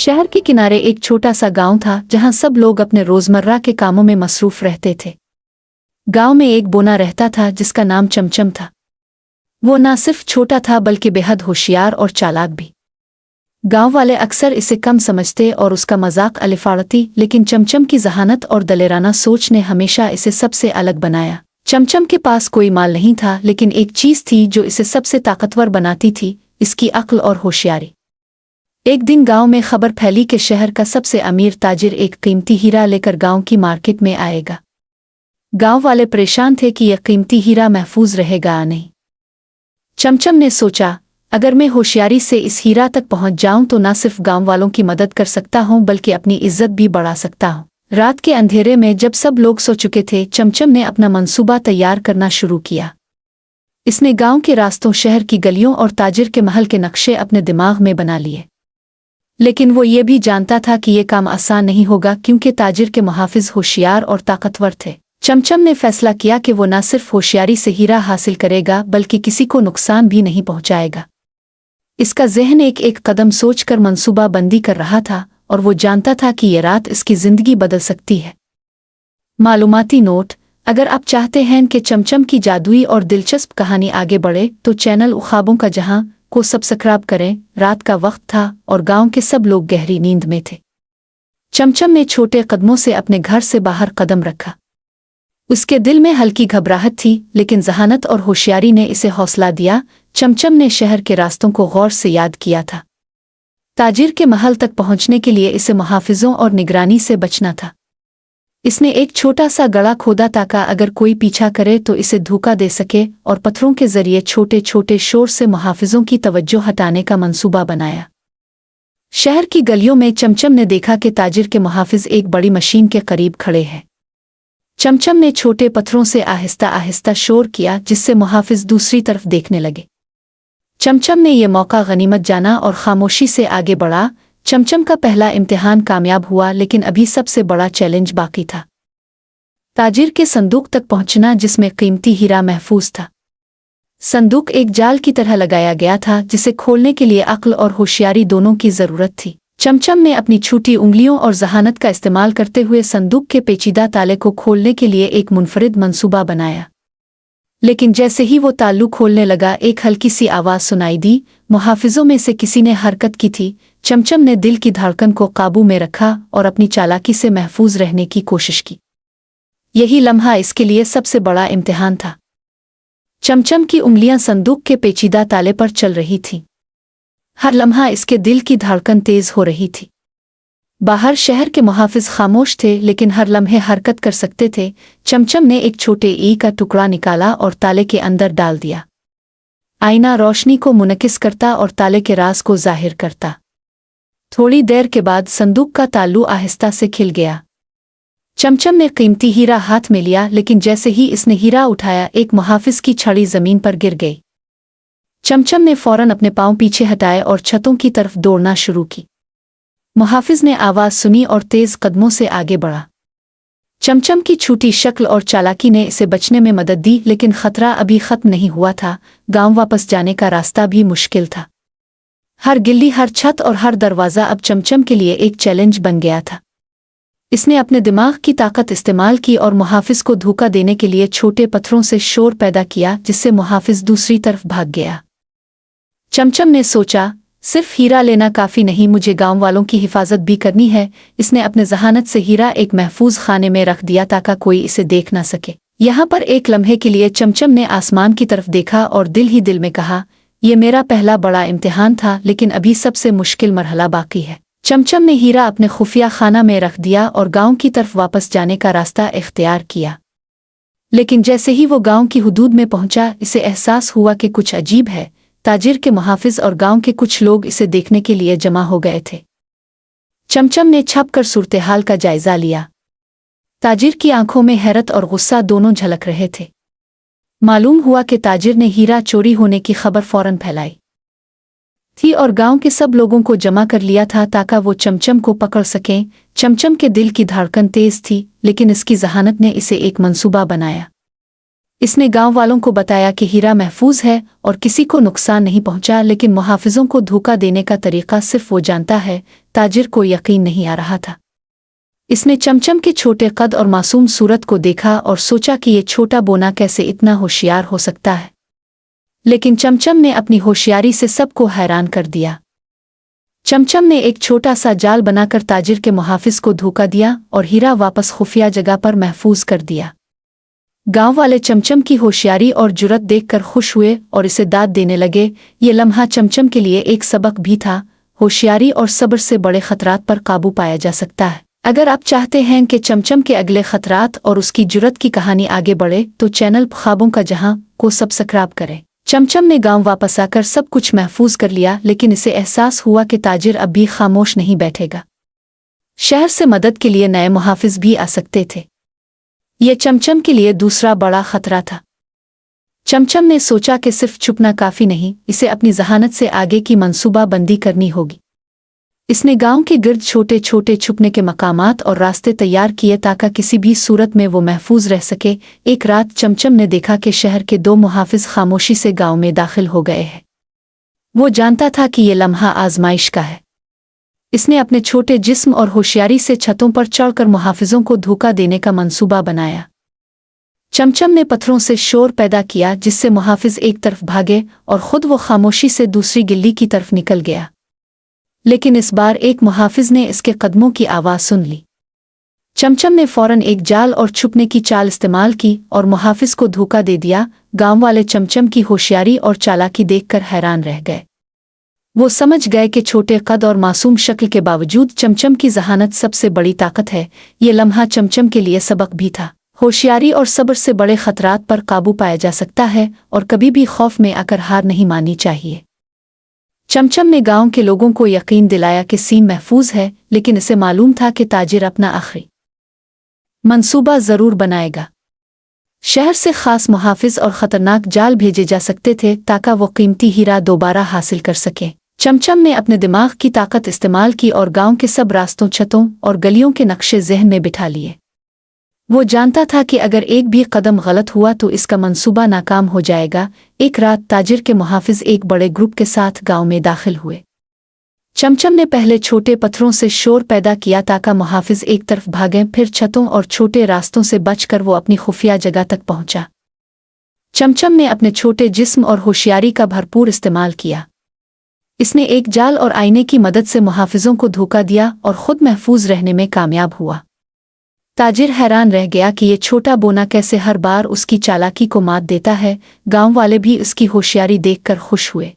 शहर के किनारे एक छोटा सा गांव था जहां सब लोग अपने रोजमर्रा के कामों में मसरूफ रहते थे। गांव में एक बोना रहता था जिसका नाम चमचम था। वो ना सिर्फ छोटा था बल्कि बेहद होशियार और चालाक भी। गांव वाले अक्सर इसे कम समझते और उसका मजाक अलिफाड़ती, लेकिन चमचम की जहानत और दलेराना सोच ने हमेशा इसे सबसे अलग बनाया। चमचम के पास कोई माल नहीं था, लेकिन एक चीज थी जो इसे सबसे ताकतवर बनाती थी, इसकी अक्ल और होशियारी। एक दिन गांव में खबर फैली कि शहर का सबसे अमीर ताजिर एक कीमती हीरा लेकर गांव की मार्केट में आएगा। गांव वाले परेशान थे कि यह कीमती हीरा महफूज रहेगा या नहीं। चमचम ने सोचा, अगर मैं होशियारी से इस हीरा तक पहुंच जाऊं तो न सिर्फ गांव वालों की मदद कर सकता हूं बल्कि अपनी इज्जत भी बढ़ा सकता हूं। रात के अंधेरे में जब सब लोग सो चुके थे, चमचम ने अपना मंसूबा तैयार करना शुरू किया। इसने गांव के रास्तों, शहर की गलियों और ताजिर के महल के नक्शे अपने दिमाग में बना लिए। लेकिन वो ये भी जानता था कि ये काम आसान नहीं होगा, क्योंकि ताजिर के मुहाफिज होशियार और ताकतवर थे। चमचम ने फैसला किया कि वो न सिर्फ होशियारी से हीरा हासिल करेगा बल्कि किसी को नुकसान भी नहीं पहुंचाएगा। इसका ज़हन एक एक कदम सोचकर मंसूबा बंदी कर रहा था और वो जानता था कि ये रात इसकी ज़िंदगी बदल सकती है। मालूमाती नोट: अगर आप चाहते हैं कि चमचम की जादुई और दिलचस्प कहानी आगे बढ़े तो चैनल ख्वाबों का जहां को सब्सक्राइब करें। रात का वक्त था और गांव के सब लोग गहरी नींद में थे। चमचम ने छोटे कदमों से अपने घर से बाहर कदम रखा। उसके दिल में हल्की घबराहट थी, लेकिन जहानत और होशियारी ने इसे हौसला दिया। चमचम ने शहर के रास्तों को गौर से याद किया था। ताजिर के महल तक पहुंचने के लिए इसे मुहाफिजों और निगरानी से बचना था। इसने एक छोटा सा गड़ा खोदा ताकि अगर कोई पीछा करे तो इसे धोखा दे सके, और पत्थरों के जरिए छोटे छोटे शोर से मुहाफिजों की तवज्जो हटाने का मंसूबा बनाया। शहर की गलियों में चमचम ने देखा कि ताजिर के मुहाफिज एक बड़ी मशीन के करीब खड़े हैं। चमचम ने छोटे पत्थरों से आहिस्ता आहिस्ता शोर किया, जिससे मुहाफिज दूसरी तरफ देखने लगे। चमचम ने यह मौका गनीमत जाना और खामोशी से आगे बढ़ा। चमचम का पहला इम्तिहान कामयाब हुआ, लेकिन अभी सबसे बड़ा चैलेंज बाकी था। ताजिर के संदूक तक पहुंचना जिसमें कीमती हीरा महफूज था। संदूक एक जाल की तरह लगाया गया था जिसे खोलने के लिए अक्ल और होशियारी दोनों की जरूरत थी। चमचम ने अपनी छोटी उंगलियों और जहानत का इस्तेमाल करते हुए संदूक के पेचीदा ताले को खोलने के लिए एक मुनफरिद मंसूबा बनाया। लेकिन जैसे ही वो ताल्लू खोलने लगा, एक हल्की सी आवाज़ सुनाई दी। मुहाफिजों में से किसी ने हरकत की थी। चमचम ने दिल की धड़कन को काबू में रखा और अपनी चालाकी से महफूज रहने की कोशिश की। यही लम्हा इसके लिए सबसे बड़ा इम्तिहान था। चमचम की उंगलियां संदूक के पेचीदा ताले पर चल रही थीं। हर लम्हा इसके दिल की धड़कन तेज हो रही थी। बाहर शहर के मुहाफिज खामोश थे, लेकिन हर लम्हे हरकत कर सकते थे। चमचम ने एक छोटे ईंट का टुकड़ा निकाला और ताले के अंदर डाल दिया। आईना रोशनी को मुनकिस करता और ताले के राज को जाहिर करता। थोड़ी देर के बाद संदूक का ताल्लू आहिस्ता से खिल गया। चमचम ने कीमती हीरा हाथ में लिया, लेकिन जैसे ही इसने हीरा उठाया, एक मुहाफिज की छड़ी जमीन पर गिर गई। चमचम ने फौरन अपने पांव पीछे हटाए और छतों की तरफ दौड़ना शुरू की। मुहाफिज ने आवाज़ सुनी और तेज कदमों से आगे बढ़ा। चमचम की छोटी शक्ल और चालाकी ने इसे बचने में मदद दी, लेकिन खतरा अभी खत्म नहीं हुआ था। गांव वापस जाने का रास्ता भी मुश्किल था। हर गिल्ली, हर छत और हर दरवाज़ा अब चमचम के लिए एक चैलेंज बन गया था। इसने अपने दिमाग की ताकत इस्तेमाल की और मुहाफिज को धोखा देने के लिए छोटे पत्थरों से शोर पैदा किया, जिससे मुहाफिज दूसरी तरफ भाग गया। चमचम ने सोचा, सिर्फ हीरा लेना काफ़ी नहीं, मुझे गांव वालों की हिफाजत भी करनी है। इसने अपने जहानत से हीरा एक महफूज खाने में रख दिया ताकि कोई इसे देख ना सके। यहाँ पर एक लम्हे के लिए चमचम ने आसमान की तरफ देखा और दिल ही दिल में कहा, यह मेरा पहला बड़ा इम्तिहान था, लेकिन अभी सबसे मुश्किल मरहला बाकी है। चमचम ने हीरा अपने खुफिया खाना में रख दिया और गांव की तरफ वापस जाने का रास्ता इख्तियार किया। लेकिन जैसे ही वो गांव की हुदूद में पहुंचा, इसे एहसास हुआ कि कुछ अजीब है। ताजिर के मुहाफिज और गांव के कुछ लोग इसे देखने के लिए जमा हो गए थे। चमचम ने छपकर सूरत-ए-हाल का जायजा लिया। ताजिर की आंखों में हैरत और गुस्सा दोनों झलक रहे थे। मालूम हुआ कि ताजिर ने हीरा चोरी होने की खबर फौरन फैलाई थी और गांव के सब लोगों को जमा कर लिया था ताकि वो चमचम को पकड़ सकें। चमचम के दिल की धड़कन तेज थी, लेकिन इसकी जहानत ने इसे एक मंसूबा बनाया। इसने गांव वालों को बताया कि हीरा महफूज है और किसी को नुकसान नहीं पहुंचा, लेकिन मुहाफिजों को धोखा देने का तरीका सिर्फ वो जानता है। ताजिर को यकीन नहीं आ रहा था। इसने चमचम के छोटे कद और मासूम सूरत को देखा और सोचा कि ये छोटा बोना कैसे इतना होशियार हो सकता है। लेकिन चमचम ने अपनी होशियारी से सबको हैरान कर दिया। चमचम ने एक छोटा सा जाल बनाकर ताजिर के मुहाफिज को धोखा दिया और हीरा वापस खुफिया जगह पर महफूज कर दिया। गांव वाले चमचम की होशियारी और जुर्रत देखकर खुश हुए और इसे दाद देने लगे। ये लम्हा चमचम के लिए एक सबक भी था। होशियारी और सब्र से बड़े खतरात पर काबू पाया जा सकता है। अगर आप चाहते हैं कि चमचम के अगले खतरात और उसकी जुर्रत की कहानी आगे बढ़े तो चैनल ख्वाबों का जहां को सब्सक्राइब करें। चमचम ने गांव वापस आकर सब कुछ महफूज कर लिया, लेकिन इसे एहसास हुआ कि ताजिर अब भी खामोश नहीं बैठेगा। शहर से मदद के लिए नए मुहाफिज भी आ सकते थे। यह चमचम के लिए दूसरा बड़ा खतरा था। चमचम ने सोचा कि सिर्फ छुपना काफी नहीं, इसे अपनी जहानत से आगे की मंसूबा बंदी करनी होगी। इसने गांव के गिर्द छोटे छोटे छुपने के मकामात और रास्ते तैयार किए ताकि किसी भी सूरत में वो महफूज रह सके। एक रात चमचम ने देखा कि शहर के 2 मुहाफिज खामोशी से गांव में दाखिल हो गए हैं। वो जानता था कि ये लम्हा आजमाइश का है। इसने अपने छोटे जिस्म और होशियारी से छतों पर चढ़कर मुहाफिजों को धोखा देने का मंसूबा बनाया। चमचम ने पत्थरों से शोर पैदा किया जिससे मुहाफिज एक तरफ भागे और खुद वो खामोशी से दूसरी गिल्ली की तरफ निकल गया। लेकिन इस बार एक मुहाफिज ने इसके कदमों की आवाज़ सुन ली। चमचम ने फौरन एक जाल और छुपने की चाल इस्तेमाल की और मुहाफिज को धोखा दे दिया। गांव वाले चमचम की होशियारी और चालाकी देखकर हैरान रह गए। वो समझ गए कि छोटे कद और मासूम शक्ल के बावजूद चमचम की जहानत सबसे बड़ी ताकत है। ये लम्हा चमचम के लिए सबक भी था। होशियारी और सब्र से बड़े खतरात पर काबू पाया जा सकता है और कभी भी खौफ में आकर हार नहीं माननी चाहिए। चमचम ने गांव के लोगों को यकीन दिलाया कि सीन महफूज है, लेकिन इसे मालूम था कि ताजिर अपना आखिरी मंसूबा जरूर बनाएगा। शहर से खास मुहाफिज और खतरनाक जाल भेजे जा सकते थे ताकि वो कीमती हीरा दोबारा हासिल कर सके। चमचम ने अपने दिमाग की ताकत इस्तेमाल की और गांव के सब रास्तों, छतों और गलियों के नक्शे ज़हन में बिठा लिए। वो जानता था कि अगर एक भी कदम गलत हुआ तो इसका मंसूबा नाकाम हो जाएगा। एक रात ताजिर के मुहाफिज एक बड़े ग्रुप के साथ गांव में दाखिल हुए। चमचम ने पहले छोटे पत्थरों से शोर पैदा किया ताकि मुहाफिज एक तरफ भागें, फिर छतों और छोटे रास्तों से बचकर वो अपनी खुफिया जगह तक पहुंचा। चमचम ने अपने छोटे जिस्म और होशियारी का भरपूर इस्तेमाल किया। इसने एक जाल और आईने की मदद से मुहाफिजों को धोखा दिया और खुद महफूज रहने में कामयाब हुआ। ताजिर हैरान रह गया कि ये छोटा बोना कैसे हर बार उसकी चालाकी को मात देता है। गांव वाले भी उसकी होशियारी देखकर खुश हुए।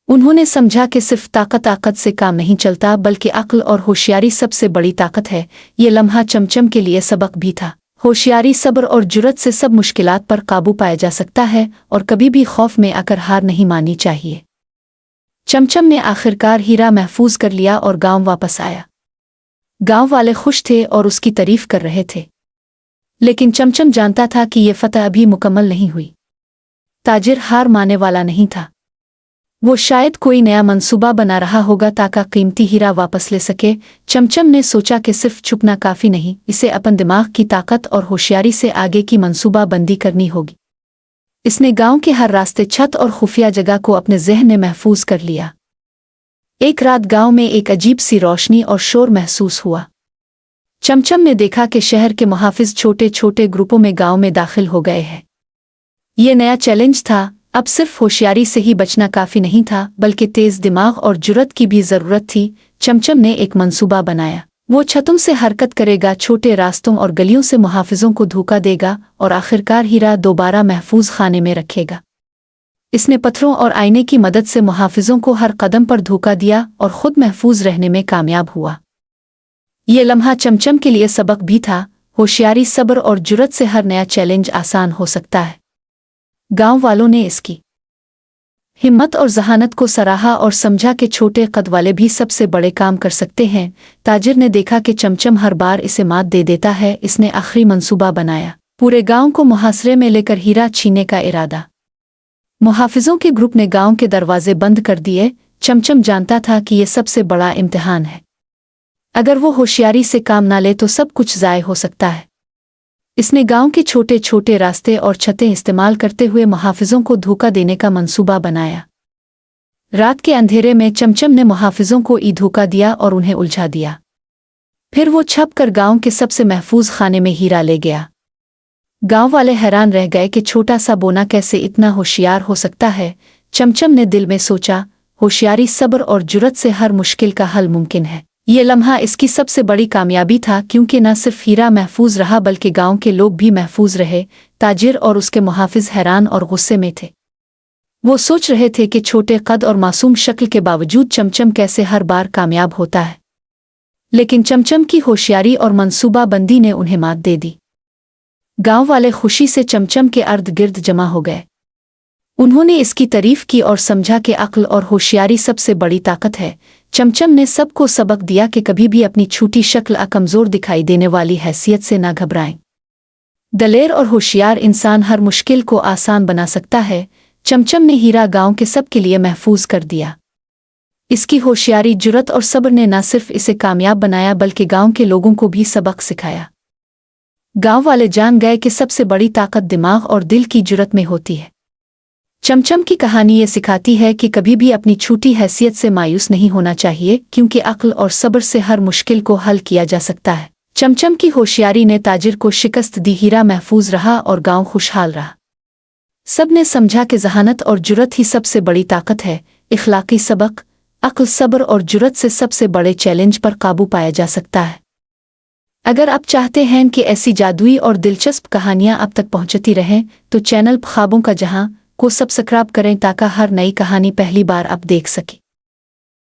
उन्होंने समझा कि सिर्फ ताकत से काम नहीं चलता, बल्कि अक्ल और होशियारी सबसे बड़ी ताकत है। ये लम्हा चमचम के लिए सबक भी था। होशियारी, सब्र और जुर्रत से सब मुश्किलात पर काबू पाया जा सकता है और कभी भी खौफ में आकर हार नहीं माननी चाहिए। चमचम ने आखिरकार हीरा महफूज कर लिया और गांव वापस आया। गांव वाले खुश थे और उसकी तारीफ कर रहे थे, लेकिन चमचम जानता था कि यह फतह अभी मुकम्मल नहीं हुई। ताजिर हार मानने वाला नहीं था। वो शायद कोई नया मंसूबा बना रहा होगा ताकि कीमती हीरा वापस ले सके। चमचम ने सोचा कि सिर्फ छुपना काफी नहीं, इसे अपन दिमाग की ताकत और होशियारी से आगे की मंसूबा बंदी करनी होगी। इसने गांव के हर रास्ते, छत और खुफिया जगह को अपने ज़हन में महफूज कर लिया। एक रात गांव में एक अजीब सी रोशनी और शोर महसूस हुआ। चमचम ने देखा कि शहर के मुहाफिज छोटे छोटे ग्रुपों में गांव में दाखिल हो गए हैं। ये नया चैलेंज था। अब सिर्फ होशियारी से ही बचना काफी नहीं था, बल्कि तेज दिमाग और जुर्रत की भी जरूरत थी। चमचम ने एक मंसूबा बनाया। वो छतों से हरकत करेगा, छोटे रास्तों और गलियों से मुहाफिजों को धोखा देगा और आखिरकार हीरा दोबारा महफूज खाने में रखेगा। इसने पत्थरों और आईने की मदद से मुहाफिजों को हर कदम पर धोखा दिया और खुद महफूज रहने में कामयाब हुआ। ये लम्हा चमचम के लिए सबक भी था। होशियारी, सब्र और जुर्रत से हर नया चैलेंज आसान हो सकता है। गांव वालों ने इसकी हिम्मत और जहानत को सराहा और समझा कि छोटे कद वाले भी सबसे बड़े काम कर सकते हैं। ताजिर ने देखा कि चमचम हर बार इसे मात दे देता है। इसने आखिरी मंसूबा बनाया, पूरे गांव को मुहासरे में लेकर हीरा छीनने का इरादा। मुहाफिजों के ग्रुप ने गांव के दरवाजे बंद कर दिए। चमचम जानता था कि यह सबसे बड़ा इम्तिहान है। अगर वो होशियारी से काम ना ले तो सब कुछ ज़ाय हो सकता है। इसने गांव के छोटे छोटे रास्ते और छतें इस्तेमाल करते हुए मुहाफिजों को धोखा देने का मंसूबा बनाया। रात के अंधेरे में चमचम ने मुहाफिजों को धोखा दिया और उन्हें उलझा दिया। फिर वो छप कर गांव के सबसे महफूज खाने में हीरा ले गया। गांव वाले हैरान रह गए कि छोटा सा बोना कैसे इतना होशियार हो सकता है। चमचम ने दिल में सोचा, होशियारी, सब्र और जुर्रत से हर मुश्किल का हल मुमकिन है। ये लम्हा इसकी सबसे बड़ी कामयाबी था, क्योंकि न सिर्फ हीरा महफूज रहा बल्कि गांव के लोग भी महफूज रहे। ताजिर और उसके मुहाफिज हैरान और गुस्से में थे। वो सोच रहे थे कि छोटे कद और मासूम शक्ल के बावजूद चमचम कैसे हर बार कामयाब होता है। लेकिन चमचम की होशियारी और मंसूबाबंदी ने उन्हें मात दे दी। गांव वाले खुशी से चमचम के अर्द गिर्द जमा हो गए। उन्होंने इसकी तारीफ की और समझा कि अक्ल और होशियारी सबसे बड़ी ताकत है। चमचम ने सबको सबक दिया कि कभी भी अपनी छोटी शक्ल या कमज़ोर दिखाई देने वाली हैसियत से न घबराएं। दलेर और होशियार इंसान हर मुश्किल को आसान बना सकता है। चमचम ने हीरा गांव के सब के लिए महफूज कर दिया। इसकी होशियारी, जुर्रत और सब्र ने न सिर्फ इसे कामयाब बनाया बल्कि गांव के लोगों को भी सबक सिखाया। गांव वाले जान गए कि सबसे बड़ी ताकत दिमाग और दिल की जुर्रत में होती है। चमचम की कहानी ये सिखाती है कि कभी भी अपनी छोटी हैसियत से मायूस नहीं होना चाहिए, क्योंकि अक्ल और सब्र से हर मुश्किल को हल किया जा सकता है। चमचम की होशियारी ने ताजिर को शिकस्त दी, हीरा महफूज रहा और गांव खुशहाल रहा। सब ने समझा कि ज़हानत और जुर्रत ही सबसे बड़ी ताकत है। इखलाकी सबक, अक्ल, सब्र और जुर्रत से सबसे बड़े चैलेंज पर काबू पाया जा सकता है। अगर आप चाहते हैं कि ऐसी जादुई और दिलचस्प कहानियां आप तक पहुंचती रहें, तो चैनल ख्वाबों का जहां को सब्सक्राइब करें ताकि हर नई कहानी पहली बार आप देख सकें।